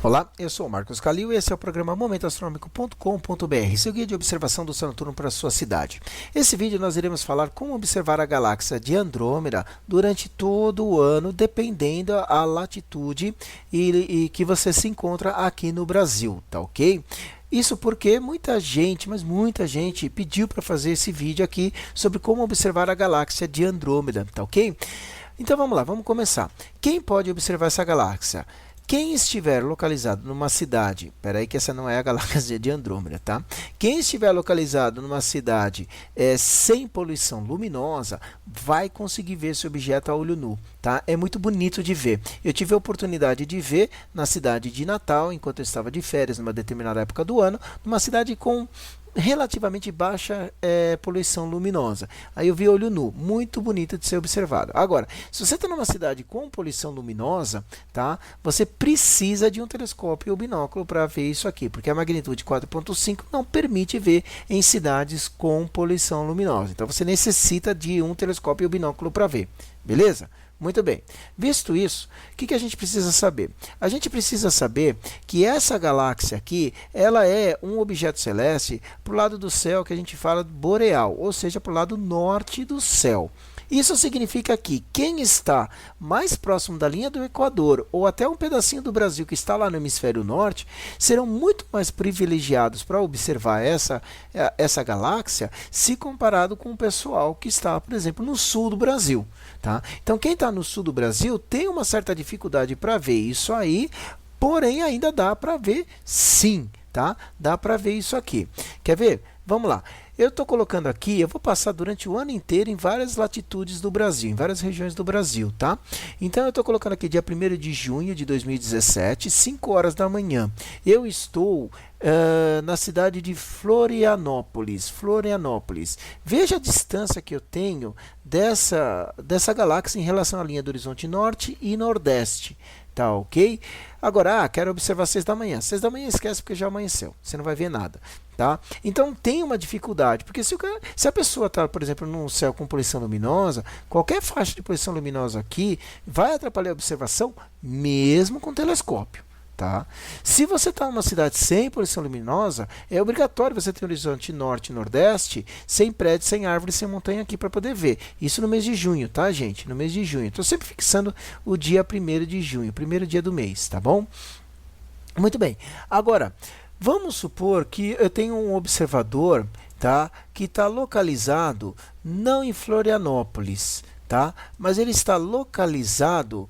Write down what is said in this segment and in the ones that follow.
Olá, eu sou o Marcos Calil e esse é o programa momentoastronômico.com.br, seu guia de observação do céu noturno para a sua cidade. Nesse vídeo nós iremos falar como observar a galáxia de Andrômeda durante todo o ano, dependendo da latitude e que você se encontra aqui no Brasil, tá ok? Isso porque muita gente, mas muita gente pediu para fazer esse vídeo aqui sobre como observar a galáxia de Andrômeda, tá ok? Então vamos lá, vamos começar. Quem pode observar essa galáxia? Quem estiver localizado numa cidade, espera aí que essa não é a galáxia de Andrômeda, tá? Quem estiver localizado numa cidade sem poluição luminosa, vai conseguir ver esse objeto a olho nu, tá? É muito bonito de ver. Eu tive a oportunidade de ver na cidade de Natal, enquanto eu estava de férias, numa determinada época do ano, numa cidade com relativamente baixa poluição luminosa. Aí eu vi olho nu, muito bonito de ser observado. Agora, se você está numa cidade com poluição luminosa, tá? Você precisa de um telescópio ou binóculo para ver isso aqui, porque a magnitude 4.5 não permite ver em cidades com poluição luminosa. Então você necessita de um telescópio ou binóculo para ver, beleza? Muito bem. Visto isso, o que a gente precisa saber? A gente precisa saber que essa galáxia aqui, ela é um objeto celeste para o lado do céu que a gente fala boreal, ou seja, para o lado norte do céu. Isso significa que quem está mais próximo da linha do Equador ou até um pedacinho do Brasil que está lá no hemisfério norte serão muito mais privilegiados para observar essa galáxia se comparado com o pessoal que está, por exemplo, no sul do Brasil. Tá? Então, quem está no sul do Brasil tem uma certa dificuldade para ver isso aí, porém ainda dá para ver sim. Tá? Dá para ver isso aqui. Quer ver? Vamos lá. Eu estou colocando aqui, eu vou passar durante o ano inteiro em várias latitudes do Brasil, em várias regiões do Brasil, tá? Então eu estou colocando aqui dia 1º de junho de 2017, 5 horas da manhã. Eu estou na cidade de Florianópolis. Veja a distância que eu tenho dessa galáxia em relação à linha do horizonte norte e nordeste. Tá ok? Agora, quero observar 6 da manhã. 6 da manhã esquece porque já amanheceu. Você não vai ver nada. Tá? Então tem uma dificuldade, porque se a pessoa está, por exemplo, num céu com poluição luminosa, qualquer faixa de poluição luminosa aqui vai atrapalhar a observação mesmo com telescópio. Tá? Se você está numa cidade sem poluição luminosa, é obrigatório você ter um horizonte norte e nordeste, sem prédio, sem árvore, sem montanha aqui para poder ver. Isso no mês de junho, tá, gente? No mês de junho. Estou sempre fixando o dia 1º de junho, primeiro dia do mês, tá bom? Muito bem. Agora, vamos supor que eu tenho um observador, tá, que está localizado não em Florianópolis, tá, mas ele está localizado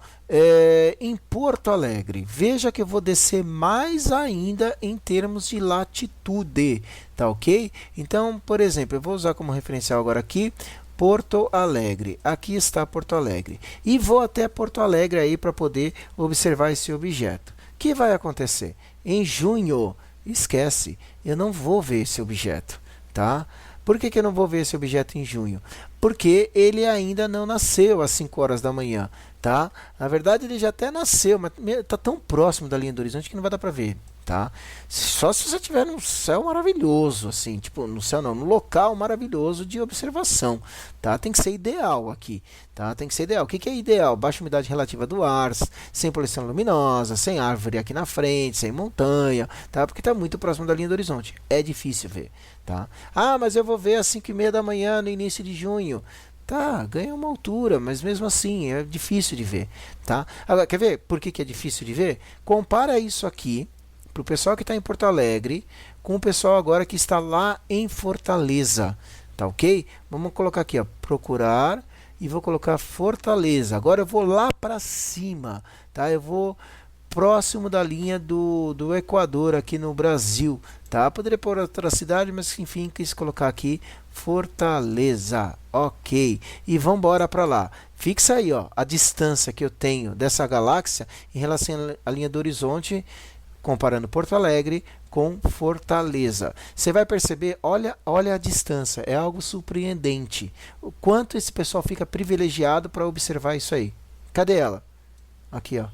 em Porto Alegre. Veja que eu vou descer mais ainda em termos de latitude, tá ok? Então, por exemplo, eu vou usar como referencial agora aqui Porto Alegre. Aqui está Porto Alegre. E vou até Porto Alegre aí para poder observar esse objeto. O que vai acontecer? Em junho, esquece, eu não vou ver esse objeto, tá? Por que eu não vou ver esse objeto em junho? Porque ele ainda não nasceu às 5 horas da manhã, tá? Na verdade, ele já até nasceu, mas está tão próximo da linha do horizonte que não vai dar para ver, tá? Só se você estiver num céu maravilhoso, assim, tipo, no céu não, no local maravilhoso de observação, tá? Tem que ser ideal aqui, tá? Tem que ser ideal. O que é ideal? Baixa umidade relativa do ar, sem poluição luminosa, sem árvore aqui na frente, sem montanha, tá? Porque está muito próximo da linha do horizonte. É difícil ver, tá? Ah, mas eu vou ver às 5h30 da manhã no início de junho. Tá, ganha uma altura, mas mesmo assim é difícil de ver, tá? Agora, quer ver por que é difícil de ver? Compara isso aqui para o pessoal que está em Porto Alegre com o pessoal agora que está lá em Fortaleza, tá ok? Vamos colocar aqui, ó, procurar e vou colocar Fortaleza. Agora eu vou lá para cima, tá? Eu vou próximo da linha do Equador aqui no Brasil, tá? Poderia pôr outra cidade, mas enfim, quis colocar aqui Fortaleza, ok? E vamos embora para lá. Fixa aí, ó, a distância que eu tenho dessa galáxia em relação à linha do horizonte, comparando Porto Alegre com Fortaleza. Você vai perceber, olha a distância, é algo surpreendente. O quanto esse pessoal fica privilegiado para observar isso aí. Cadê ela? Aqui, ó.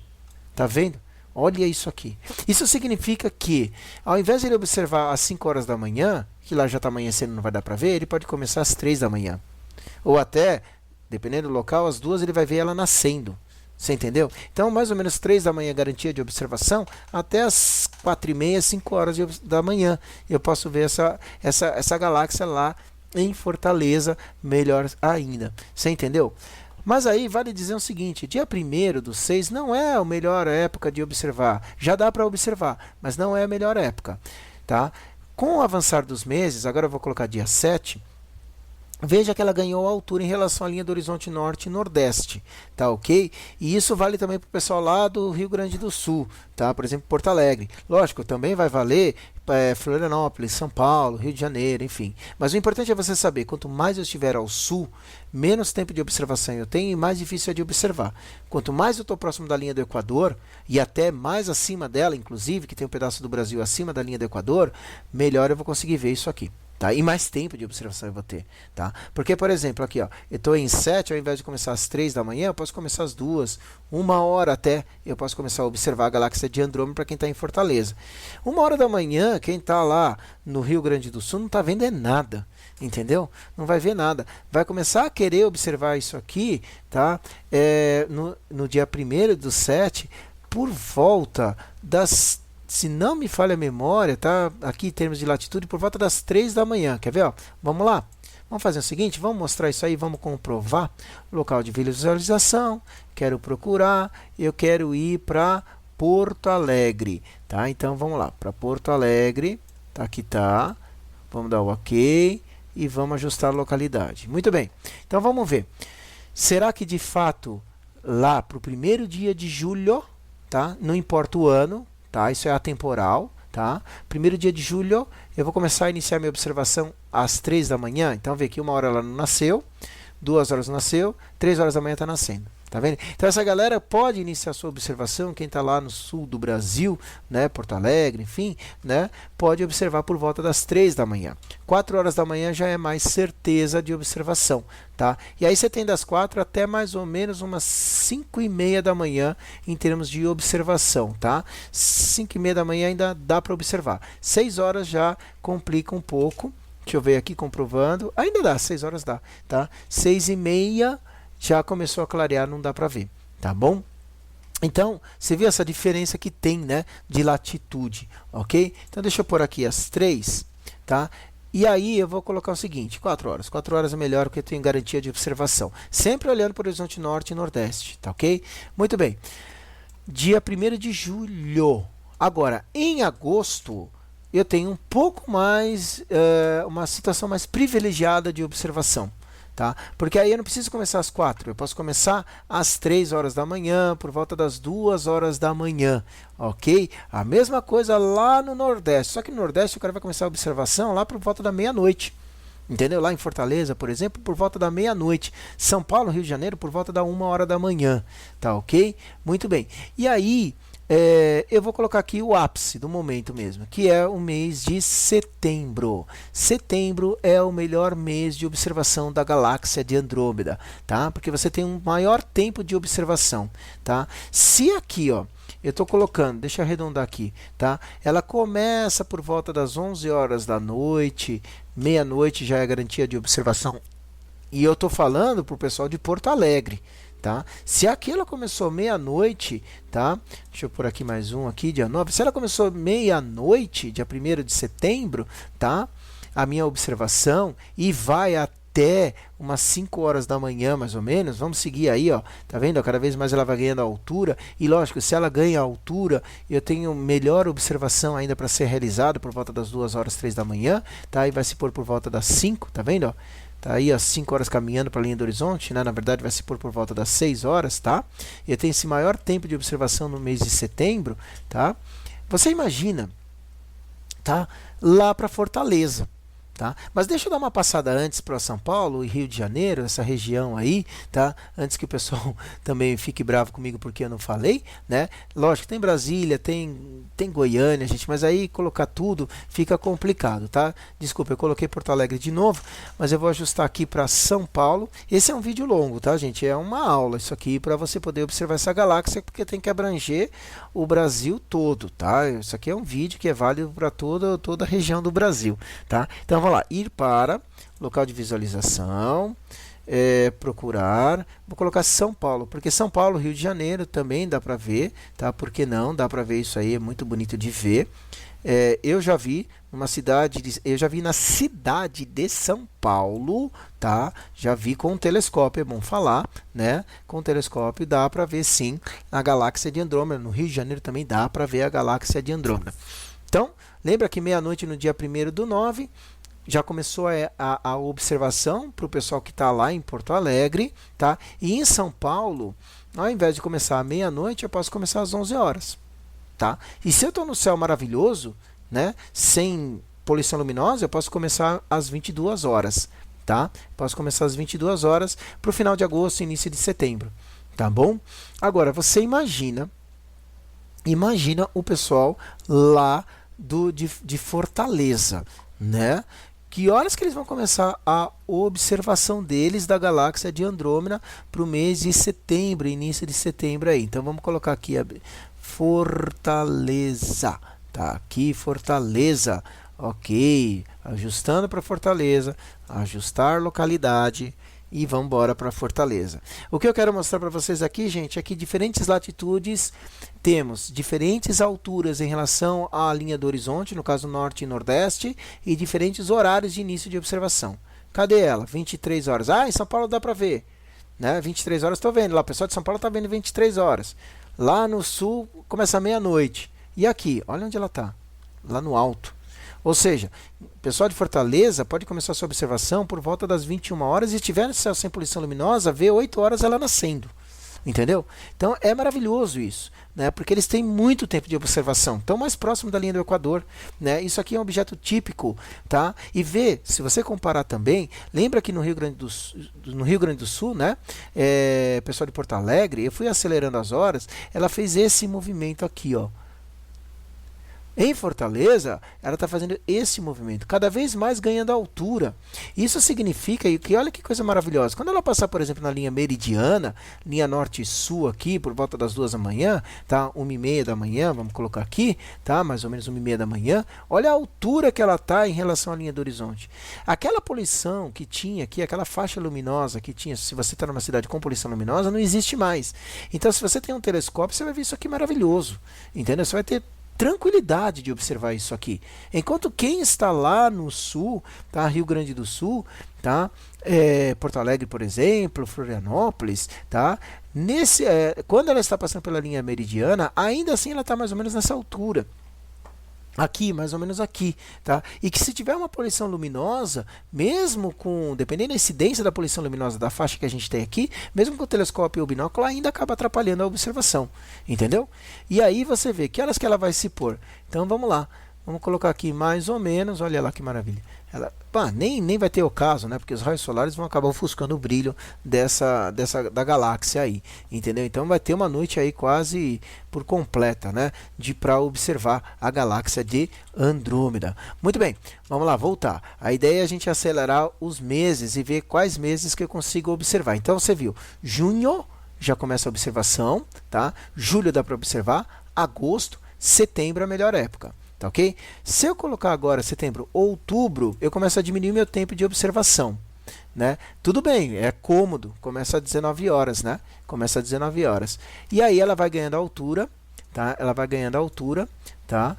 Tá vendo? Olha isso aqui. Isso significa que, ao invés de ele observar às 5 horas da manhã, que lá já está amanhecendo, não vai dar para ver, ele pode começar às 3 da manhã. Ou até, dependendo do local, às 2 ele vai ver ela nascendo. Você entendeu? Então, mais ou menos 3 da manhã garantia de observação, até as 4h30, 5 horas da manhã. Eu posso ver essa galáxia lá em Fortaleza, melhor ainda. Você entendeu? Mas aí vale dizer o seguinte, dia 1º/6 não é a melhor época de observar. Já dá para observar, mas não é a melhor época. Tá? Com o avançar dos meses, agora eu vou colocar dia 7, veja que ela ganhou altura em relação à linha do horizonte norte e nordeste, tá ok? E isso vale também para o pessoal lá do Rio Grande do Sul, tá? Por exemplo, Porto Alegre. Lógico, também vai valer Florianópolis, São Paulo, Rio de Janeiro, enfim. Mas o importante é você saber, quanto mais eu estiver ao sul, menos tempo de observação eu tenho e mais difícil é de observar. Quanto mais eu estou próximo da linha do Equador, e até mais acima dela, inclusive, que tem um pedaço do Brasil acima da linha do Equador, melhor eu vou conseguir ver isso aqui. Tá? E mais tempo de observação eu vou ter. Tá? Porque, por exemplo, aqui, ó, eu estou em 7, ao invés de começar às 3 da manhã, eu posso começar às 2, 1h até, eu posso começar a observar a galáxia de Andrômeda para quem está em Fortaleza. 1h da manhã, quem está lá no Rio Grande do Sul não está vendo nada. Entendeu? Não vai ver nada. Vai começar a querer observar isso aqui, tá? No dia 1º/7, por volta das, se não me falha a memória, tá? Aqui em termos de latitude, por volta das 3 da manhã. Quer ver? Ó? Vamos lá? Vamos fazer o seguinte, vamos mostrar isso aí, vamos comprovar. Local de visualização, quero procurar, eu quero ir para Porto Alegre. Tá? Então vamos lá, para Porto Alegre, tá? Aqui tá. Vamos dar o OK e vamos ajustar a localidade. Muito bem, então vamos ver. Será que de fato lá para o 1º dia de julho, tá? Não importa o ano, tá? Isso é atemporal, tá? 1º dia de julho, eu vou começar a iniciar minha observação às 3 da manhã. Então, vê que 1h ela não nasceu, 2 horas nasceu, 3 horas da manhã está nascendo. Tá vendo? Então, essa galera pode iniciar sua observação, quem está lá no sul do Brasil, né, Porto Alegre, enfim, né, pode observar por volta das 3 da manhã. 4 horas da manhã já é mais certeza de observação, tá? E aí você tem das 4 até mais ou menos umas 5h30 da manhã em termos de observação, tá? 5h30 da manhã ainda dá para observar. 6 horas já complica um pouco. Deixa eu ver aqui comprovando. Ainda dá, 6 horas dá, tá? 6h30 já começou a clarear, não dá para ver, tá bom? Então, você viu essa diferença que tem, né, de latitude, ok? Então, deixa eu pôr aqui as 3, tá? E aí, eu vou colocar o seguinte, 4 horas. 4 horas é melhor porque eu tenho garantia de observação. Sempre olhando para o horizonte norte e nordeste, tá ok? Muito bem. Dia 1º de julho. Agora, em agosto, eu tenho um pouco mais, uma situação mais privilegiada de observação. Tá? Porque aí eu não preciso começar às 4, eu posso começar às 3 horas da manhã, por volta das 2 horas da manhã, ok? A mesma coisa lá no Nordeste, só que no Nordeste o cara vai começar a observação lá por volta da meia-noite, entendeu? Lá em Fortaleza, por exemplo, por volta da meia-noite, São Paulo, Rio de Janeiro, por volta da 1h da manhã, tá ok? Muito bem, e aí eu vou colocar aqui o ápice do momento mesmo, que é o mês de setembro. Setembro é o melhor mês de observação da galáxia de Andrômeda, tá? Porque você tem um maior tempo de observação, tá? Se aqui, ó, eu estou colocando, deixa eu arredondar aqui, tá? Ela começa por volta das 11 horas da noite, meia-noite já é garantia de observação. E eu estou falando para o pessoal de Porto Alegre. Tá? Se aquilo começou meia-noite, tá? Deixa eu pôr aqui mais um aqui, dia 9. Se ela começou meia-noite, dia 1º de setembro, tá? A minha observação e vai até umas 5 horas da manhã, mais ou menos. Vamos seguir aí, ó. Tá vendo? Cada vez mais ela vai ganhando altura. E lógico, se ela ganha altura, eu tenho melhor observação ainda para ser realizada por volta das 2 horas, 3 da manhã, tá? E vai se pôr por volta das 5, tá vendo, ó? Tá aí às 5 horas caminhando para a linha do horizonte, né? Na verdade vai se pôr por volta das 6 horas, tá? Eu tenho esse maior tempo de observação no mês de setembro, tá? Você imagina, tá? Lá para Fortaleza, tá? Mas deixa eu dar uma passada antes para São Paulo e Rio de Janeiro, essa região aí, tá? Antes que o pessoal também fique bravo comigo porque eu não falei, né? Lógico, tem Brasília, tem Goiânia, gente, mas aí colocar tudo fica complicado, tá? Desculpa, eu coloquei Porto Alegre de novo, mas eu vou ajustar aqui para São Paulo. Esse é um vídeo longo, tá, gente? É uma aula isso aqui para você poder observar essa galáxia, porque tem que abranger o Brasil todo, tá? Isso aqui é um vídeo que é válido para toda a região do Brasil, tá? Então vamos lá, ir para local de visualização, procurar, vou colocar São Paulo, porque São Paulo, Rio de Janeiro também dá para ver, tá? Por que não? Dá para ver isso aí, é muito bonito de ver. Eu já vi eu já vi na cidade de São Paulo, tá? Já vi com um telescópio, é bom falar, né? Com um telescópio dá para ver sim a galáxia de Andrômeda. No Rio de Janeiro também dá para ver a galáxia de Andrômeda. Então, lembra que meia-noite no dia 1º do 9 já começou a observação para o pessoal que está lá em Porto Alegre, tá? E em São Paulo, ao invés de começar à meia-noite, eu posso começar às 11 horas, tá? E se eu estou no céu maravilhoso, né, sem poluição luminosa, eu posso começar às 22 horas, tá? Posso começar às 22 horas para o final de agosto, início de setembro, tá bom? Agora, você imagina o pessoal lá de Fortaleza, né? Que horas que eles vão começar a observação deles da galáxia de Andrômeda para o mês de setembro, início de setembro aí. Então vamos colocar aqui Fortaleza, tá? Aqui Fortaleza, ok. Ajustando para Fortaleza, ajustar localidade. E vamos embora para Fortaleza. O que eu quero mostrar para vocês aqui, gente, é que diferentes latitudes temos diferentes alturas em relação à linha do horizonte, no caso norte e nordeste, e diferentes horários de início de observação. Cadê ela? 23 horas. Ah, em São Paulo dá para ver, né? 23 horas estou vendo. Lá o pessoal de São Paulo está vendo 23 horas. Lá no sul começa meia-noite. E aqui, olha onde ela está. Lá no alto. Ou seja, o pessoal de Fortaleza pode começar a sua observação por volta das 21 horas e se estiver no céu sem poluição luminosa, ver 8 horas ela nascendo. Entendeu? Então é maravilhoso isso, né? Porque eles têm muito tempo de observação, estão mais próximo da linha do Equador, né? Isso aqui é um objeto típico, tá? E vê, se você comparar também, lembra que no Rio Grande do Sul, né? Pessoal de Porto Alegre, eu fui acelerando as horas, ela fez esse movimento aqui, ó. Em Fortaleza, ela está fazendo esse movimento, cada vez mais ganhando altura. Isso significa que, olha que coisa maravilhosa, quando ela passar, por exemplo, na linha meridiana, linha norte e sul aqui, por volta das 2 da manhã, tá? 1h30 da manhã, vamos colocar aqui, tá? Mais ou menos 1h30 da manhã, olha a altura que ela está em relação à linha do horizonte. Aquela poluição que tinha aqui, aquela faixa luminosa que tinha, se você está numa cidade com poluição luminosa, não existe mais. Então, se você tem um telescópio, você vai ver isso aqui maravilhoso, entendeu? Você vai ter tranquilidade de observar isso aqui. Enquanto quem está lá no sul, tá? Rio Grande do Sul, tá? Porto Alegre, por exemplo, Florianópolis, tá? Quando ela está passando pela linha meridiana, ainda assim ela está mais ou menos nessa altura. Aqui, mais ou menos aqui, tá? E que se tiver uma poluição luminosa, mesmo dependendo da incidência da poluição luminosa da faixa que a gente tem aqui, mesmo com o telescópio ou o binóculo, ainda acaba atrapalhando a observação, entendeu? E aí você vê que horas que ela vai se pôr. Então vamos lá, vamos colocar aqui mais ou menos, olha lá que maravilha. Nem vai ter ocaso, né? Porque os raios solares vão acabar ofuscando o brilho da galáxia aí, entendeu? Então vai ter uma noite aí quase por completa, né? Para observar a galáxia de Andrômeda. Muito bem, vamos lá, voltar. A ideia é a gente acelerar os meses e ver quais meses que eu consigo observar. Então você viu, junho já começa a observação, tá? Julho dá para observar, agosto, setembro é a melhor época. Tá, ok? Se eu colocar agora setembro, outubro, eu começo a diminuir meu tempo de observação, né? Tudo bem, é cômodo, começa a 19 horas, né? Começa a 19 horas. E aí ela vai ganhando altura, tá? Ela vai ganhando altura, tá?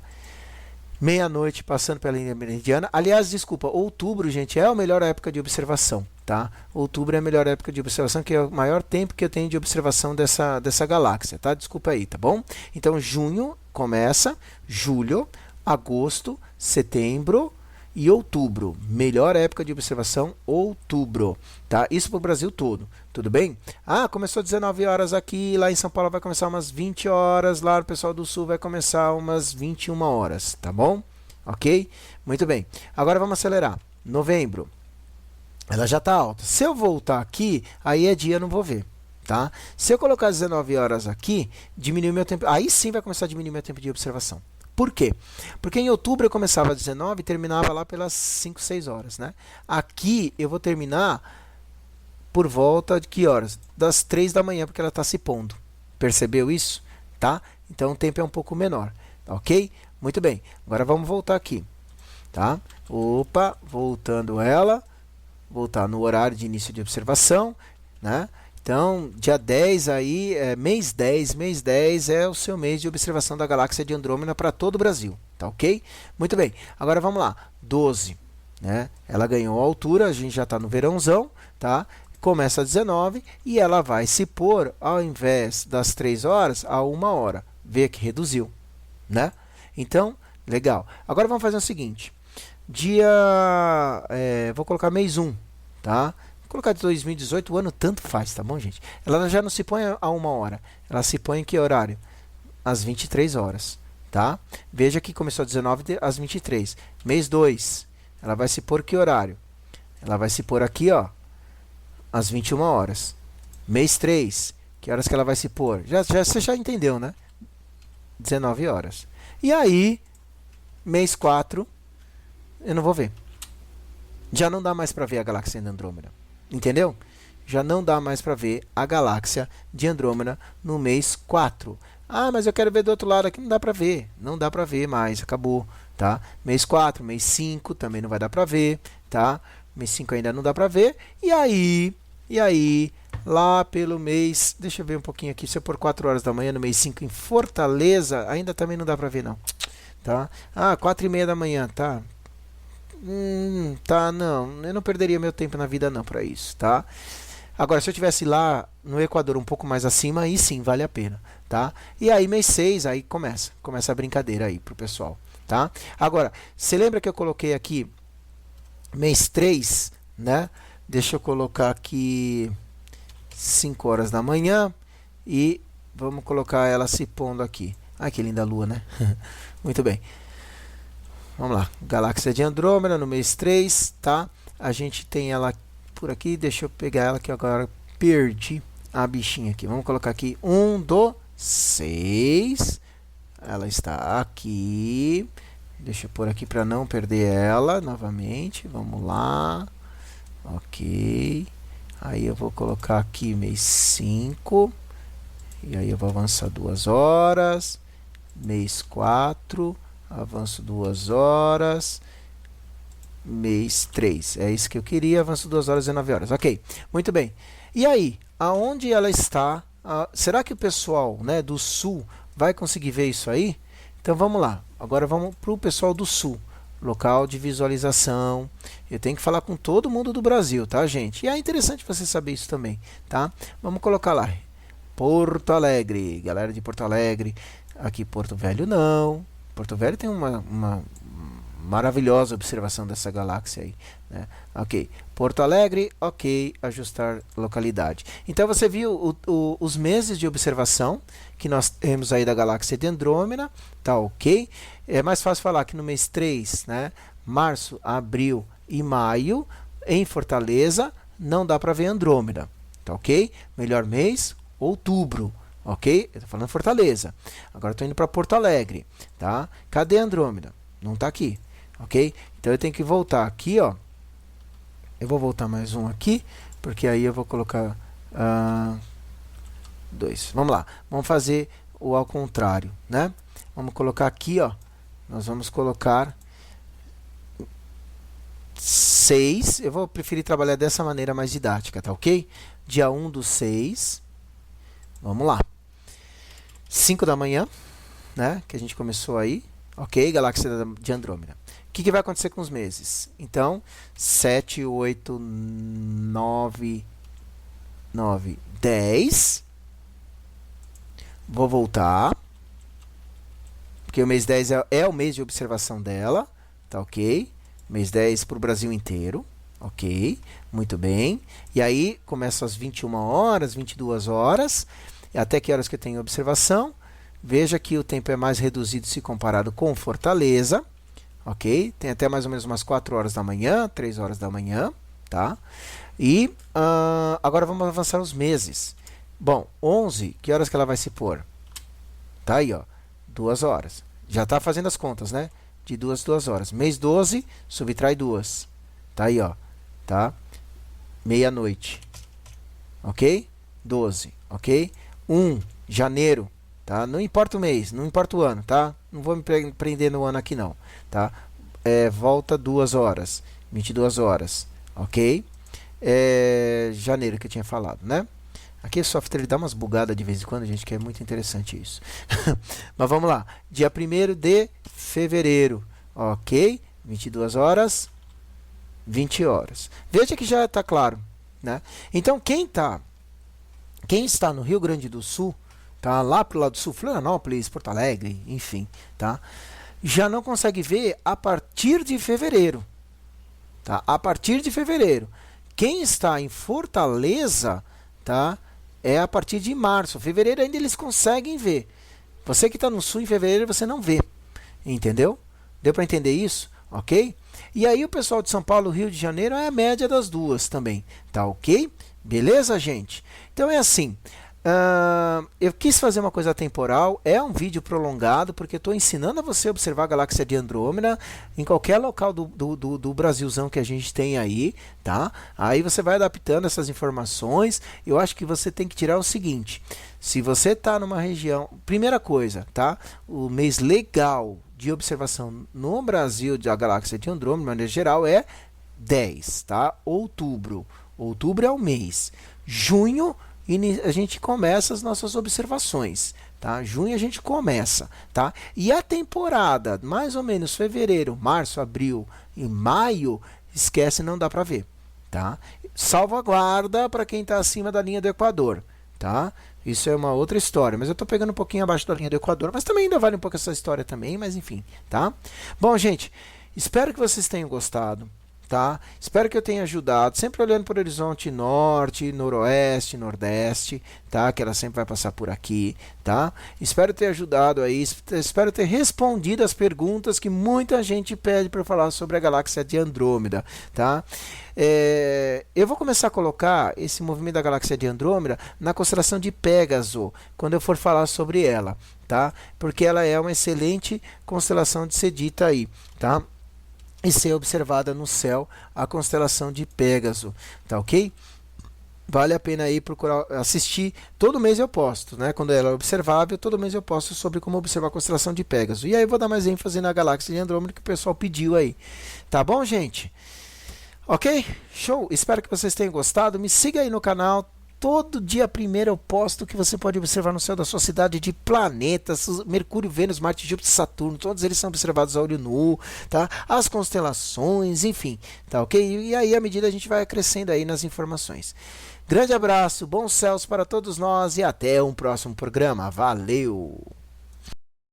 Meia-noite passando pela linha meridiana. Aliás, desculpa, outubro, gente, é a melhor época de observação, tá? Outubro é a melhor época de observação, que é o maior tempo que eu tenho de observação dessa galáxia, tá? Desculpa aí, tá bom? Então, junho começa, julho, agosto, setembro e outubro. Melhor época de observação, outubro. Tá? Isso para o Brasil todo. Tudo bem? Ah, começou às 19 horas aqui, lá em São Paulo vai começar umas 20 horas, lá o pessoal do Sul vai começar umas 21 horas. Tá bom? Ok? Muito bem. Agora vamos acelerar. Novembro. Ela já está alta. Se eu voltar aqui, aí é dia, eu não vou ver. Tá? Se eu colocar 19 horas aqui, diminui meu tempo. Aí sim vai começar a diminuir meu tempo de observação. Por quê? Porque em outubro eu começava às 19 e terminava lá pelas 5, 6 horas, né? Aqui eu vou terminar por volta de que horas? Das 3 da manhã, porque ela está se pondo. Percebeu isso? Tá? Então o tempo é um pouco menor. Ok? Muito bem. Agora vamos voltar aqui. Tá? Opa, voltando ela. voltar no horário de início de observação, né? Então, dia 10 aí, mês 10 é o seu mês de observação da galáxia de Andrômeda para todo o Brasil, tá ok? Muito bem, agora vamos lá, 12, né? Ela ganhou altura, a gente já está no verãozão, tá? Começa às 19 e ela vai se pôr, ao invés das 3 horas, a 1 hora. Vê que reduziu, né? Então, legal. Agora vamos fazer o seguinte, vou colocar mês 1, tá? Colocar de 2018, o ano tanto faz, tá bom, gente? Ela já não se põe a 1 hora, ela se põe em que horário? Às 23 horas, tá? Veja que começou às 19 às 23. Mês 2, ela vai se pôr que horário? Ela vai se pôr aqui, ó, às 21 horas. Mês 3, que horas que ela vai se pôr? Você já entendeu, né? 19 horas. E aí, mês 4, eu não vou ver. Já não dá mais para ver a galáxia de Andrômeda. Entendeu? Já não dá mais para ver a galáxia de Andrômeda no mês 4. Ah, mas eu quero ver do outro lado aqui. Não dá para ver. Não dá para ver mais. Acabou. Tá? Mês 4, mês 5 também não vai dar para ver. Tá? Mês 5 ainda não dá para ver. E aí, lá pelo mês... Deixa eu ver um pouquinho aqui. Se eu pôr 4 horas da manhã no mês 5 em Fortaleza, ainda também não dá para ver, não. Tá? Ah, 4h30 da manhã, tá? Tá, não, eu não perderia meu tempo na vida não para isso, tá? Agora, se eu tivesse lá no Equador um pouco mais acima, aí sim, vale a pena, tá? E aí, mês 6, aí começa a brincadeira aí pro pessoal, tá? Agora, você lembra que eu coloquei aqui mês 3, né? Deixa eu colocar aqui 5 horas da manhã e vamos colocar ela se pondo aqui. Ai, que linda a lua, né? Muito bem. Vamos lá, galáxia de Andrômeda no mês 3, tá? A gente tem ela por aqui, deixa eu pegar ela que agora perdi a bichinha aqui. Vamos colocar aqui 1 do 6. Ela está aqui. Deixa eu pôr aqui para não perder ela novamente. Vamos lá. Ok. Aí eu vou colocar aqui mês 5. E aí eu vou avançar 2 horas. Mês 4. Avanço 2 horas, mês 3. É isso que eu queria, avanço 2 horas e 19 horas. Ok, muito bem. E aí, aonde ela está? Será que o pessoal, né, do sul vai conseguir ver isso aí? Então vamos lá, agora vamos para o pessoal do sul. Local de visualização. Eu tenho que falar com todo mundo do Brasil, tá, gente? E é interessante você saber isso também, tá? Vamos colocar lá. Porto Alegre, galera de Porto Alegre. Aqui Porto Velho não. Porto Velho tem uma maravilhosa observação dessa galáxia aí, né? Ok, Porto Alegre, ok, ajustar localidade. Então você viu os meses de observação que nós temos aí da galáxia de Andrômeda, tá ok? É mais fácil falar que no mês 3, né, março, abril e maio, em Fortaleza, não dá para ver Andrômeda, tá ok? Melhor mês, outubro. Ok? Eu estou falando Fortaleza. Agora estou indo para Porto Alegre. Tá? Cadê Andrômeda? Não está aqui. Ok? Então eu tenho que voltar aqui. Ó. Eu vou voltar mais um aqui. Porque aí eu vou colocar 2. Vamos lá. Vamos fazer o ao contrário. Né? Vamos colocar aqui. Ó. Nós vamos colocar 6. Eu vou preferir trabalhar dessa maneira mais didática. Tá ok? Dia 1 do 6. Vamos lá. 5 da manhã, né, que a gente começou aí, ok, galáxia de Andrômeda. O que vai acontecer com os meses? Então, 7, 8, 9, 10. Vou voltar, porque o mês 10 é o mês de observação dela, tá ok? Mês 10 para o Brasil inteiro, ok, muito bem. E aí, começa às 21 horas, 22 horas, até que horas que eu tenho observação. Veja que o tempo é mais reduzido se comparado com Fortaleza, ok? Tem até mais ou menos umas 4 horas da manhã, 3 horas da manhã, tá? E agora vamos avançar os meses. Bom, 11, que horas que ela vai se pôr? Tá aí, ó, 2 horas. Já está fazendo as contas, né? De 2 horas. Mês 12, subtrai 2. Tá aí, ó, tá? Meia-noite, ok? 12, ok? 1, janeiro, tá? Não importa o mês, não importa o ano, tá? Não vou me prender no ano aqui não, tá? Volta 2 horas, 22 horas, ok? janeiro que eu tinha falado, né? Aqui o software ele dá umas bugadas de vez em quando, gente, que é muito interessante isso. Mas vamos lá. Dia 1º de fevereiro. Ok? 22 horas, 20 horas. Veja que já está claro, né? Então, quem está no Rio Grande do Sul, tá? Lá pro lado do sul, Florianópolis, Porto Alegre, enfim, tá? Já não consegue ver a partir de fevereiro. Tá? A partir de fevereiro. Quem está em Fortaleza, tá? É a partir de março. Fevereiro ainda eles conseguem ver. Você que está no sul em fevereiro, você não vê. Entendeu? Deu para entender isso? Ok? E aí o pessoal de São Paulo, Rio de Janeiro, é a média das duas também. Tá ok? Beleza, gente? Então é assim. Eu quis fazer uma coisa temporal, é um vídeo prolongado, porque estou ensinando a você a observar a galáxia de Andrômeda em qualquer local do Brasilzão que a gente tem aí, tá? Aí você vai adaptando essas informações. Eu acho que você tem que tirar o seguinte: se você está numa região, primeira coisa, tá? O mês legal de observação no Brasil da galáxia de Andrômeda, de maneira geral, é 10, tá? Outubro. Outubro é o mês. Junho, a gente começa as nossas observações, tá? Junho a gente começa, tá? E a temporada, mais ou menos fevereiro, março, abril e maio, esquece, não dá para ver, tá? Salvaguarda para quem está acima da linha do Equador, tá? Isso é uma outra história, mas eu estou pegando um pouquinho abaixo da linha do Equador, mas também ainda vale um pouco essa história também, mas enfim, tá? Bom, gente, espero que vocês tenham gostado. Tá? Espero que eu tenha ajudado, sempre olhando para o horizonte norte, noroeste, nordeste, tá? Que ela sempre vai passar por aqui, tá? Espero ter ajudado aí, espero ter respondido as perguntas que muita gente pede para falar sobre a galáxia de Andrômeda, tá? Eu vou começar a colocar esse movimento da galáxia de Andrômeda na constelação de Pégaso, quando eu for falar sobre ela, tá? Porque ela é uma excelente constelação de ser dita aí, tá? E ser observada no céu, a constelação de Pégaso, tá ok? Vale a pena aí procurar assistir, todo mês eu posto, né? Quando ela é observável, todo mês eu posto sobre como observar a constelação de Pégaso. E aí eu vou dar mais ênfase na galáxia de Andrômeda que o pessoal pediu aí. Tá bom, gente? Ok? Show! Espero que vocês tenham gostado. Me siga aí no canal. Todo dia 1º eu posto que você pode observar no céu da sua cidade de planetas, Mercúrio, Vênus, Marte, Júpiter, Saturno, todos eles são observados a olho nu, tá? As constelações, enfim, tá ok? E aí, à medida a gente vai crescendo aí nas informações. Grande abraço, bons céus para todos nós e até um próximo programa. Valeu!